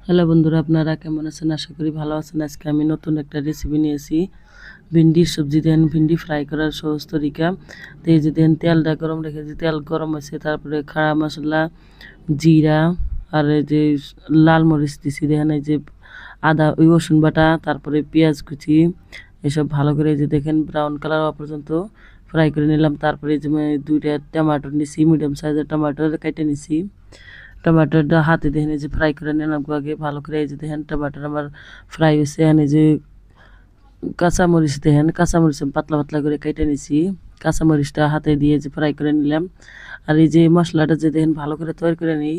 Hello বন্ধুরা, আপনারা কেমন আছেন? আশা করি ভালো আছেন। আজকে আমি নতুন একটা রেসিপি নিয়েছি। ভিন্ডির সবজি দেন, ভিন্ডি ফ্রাই করার সহজ তরিকা। তো এই যে দেন, তেলটা গরম রেখেছি, তেল গরম হয়েছে, তারপরে খাড়া মশলা, জিরা, আর এই যে লাল মরিচ দিছি, দেখেন এই যে আদা, ওই রসুন বাটা, তারপরে পেঁয়াজ কুচি, এসব ভালো করে এই যে দেখেন ব্রাউন কালার হওয়া পর্যন্ত ফ্রাই করে নিলাম। তারপরে এই যে দুইটা টমেটো নিছি, মিডিয়াম সাইজের টমেটো কেটে নিছি। টমেটোটা হাতে দেখেন এই যে ফ্রাই করে নিলাম আগে ভালো করে। এই যে দেখেন টমেটো আমার ফ্রাই হয়েছে। এই যে কাঁচামরিচ দেখেন, কাঁচামরিচ পাতলা পাতলা করে কেটে নিছি। কাঁচামরিচটা হাতে দিয়ে যে ফ্রাই করে নিলাম। আর এই যে মশলাটা যে দেখেন ভালো করে তৈরি করে নিই।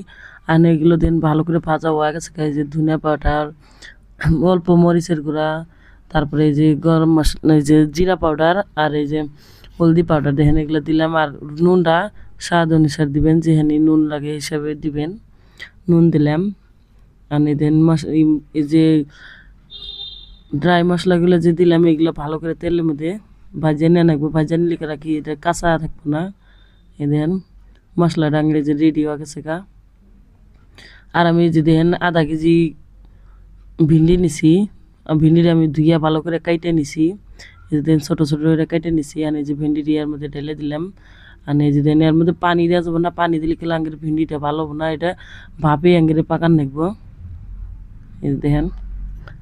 আর এগুলো দেন ভালো করে ভাজা হয়ে গেছে। এই যে ধনিয়া পাউডার, অল্প মরিচের গুঁড়া, তারপরে এই যে গরম মশলা, এই যে জিরা পাউডার, আর এই যে হলদি পাউডার দেখেন এগুলো দিলাম। আর নুনটা স্বাদ অনুসারে দিবেন, যেখানে নুন লাগে হিসাবে দিবেন। নুন দিলাম। আর দেন এই যে ড্রাই মশলাগুলো যে দিলাম, এগুলো ভালো করে তেলের মধ্যে ভাজে নিয়ে রাখবো। ভাজে নিলে রাখি, এটা কাঁচা থাকবো না। এই দেন মশলাটা আঙড়ে যে রেডি হয়ে গেছে গা। আর আমি যে দেখেন আধা কেজি ভিন্ডি নিছি। ভিন্ডিটা আমি ধুইয়া ভালো করে কাইটে নিছি। এই যে দেন ছোটো ছোটো করে কাইটে নিছি। আর এই যে ভিন্ডি এর মধ্যে ঢেলে দিলাম। আর এই যে দেন এর মধ্যে পানি দেওয়া যাবো না, পানি দিলে খেলে আঙ্গের ভিন্ডিটা ভালো হবে না, এটা ভাপে আঙ্গেরে পাকান রাখবো। এই দেখেন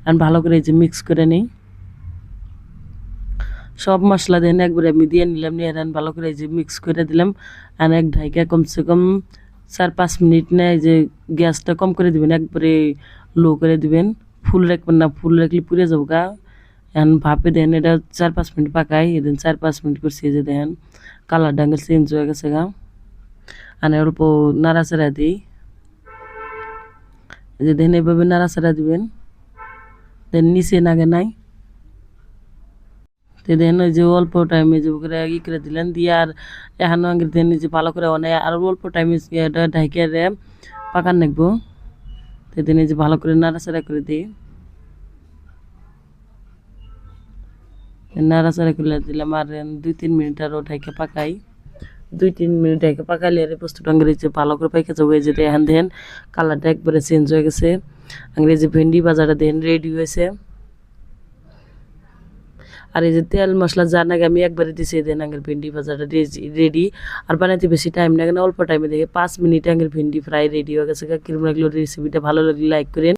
আর ভালো করে এই যে মিক্স করে নিই। সব মশলা দেন একবারে আমি দিয়ে নিলাম, নিয়ে ভালো করে এই যে মিক্স করে দিলাম। আর এক ঢাইকা কমসে কম 4-5 মিনিট না, এই যে গ্যাসটা কম করে দিবেন, একবারে লো করে দিবেন। ফুল রাখবেন না, ফুল রাখলে পুড়ে যাবো গা। এখন ভাপে দেন এটা 4-5 মিনিট পাকাই। এদিন 4-5 মিনিট করছি, যে দেখেন কালার ডাঙ্গেল চেঞ্জ হয়ে গেছে গা। আর অল্প নাড়াচাড়া দিই। এই যে দেখেন এভাবে নাড়াচাড়া দিবেন, দেন নিচে নাগে নাই। তো দেন ওই যে অল্প টাইমে যে করে করে দিলেন দিয়ে। আর এখানে আগে দেন যে ভালো করে অনেক আর অল্প টাইমে এটা ঢাইকে পাকান রাখবো। তো দেন এই যে ভালো করে নাড়াচাড়া করে দিই। নাড়াচাড়া করে দিলাম। আর 2-3 মিনিট আরও ঢাইকে পাকাই। 2-3 মিনিট ঢাইকে পাকাইলে আর বস্তুটা আঙ্গের যে ভালো করে পাইকে যাবো। এই যে দেখেন দেখেন কালারটা একবারে চেঞ্জ হয়ে গেছে। আঙ্গের যে ভেন্ডি বাজারটা দেখেন রেডি হয়েছে। আর এই যে তেল মশলা যা নাকি আমি একবারে দিছি, দেন আগের ভেন্ডি ভাজাটা রেডি। আর বানাইতে বেশি টাইম লাগে না, অল্প টাইমে দেখে 5 মিনিটে আগের ভেন্ডি ফ্রাই রেডি হয়ে গেছে। কিরকম লাগলো রেসিপিটা? ভালো লাগলে লাইক করেন।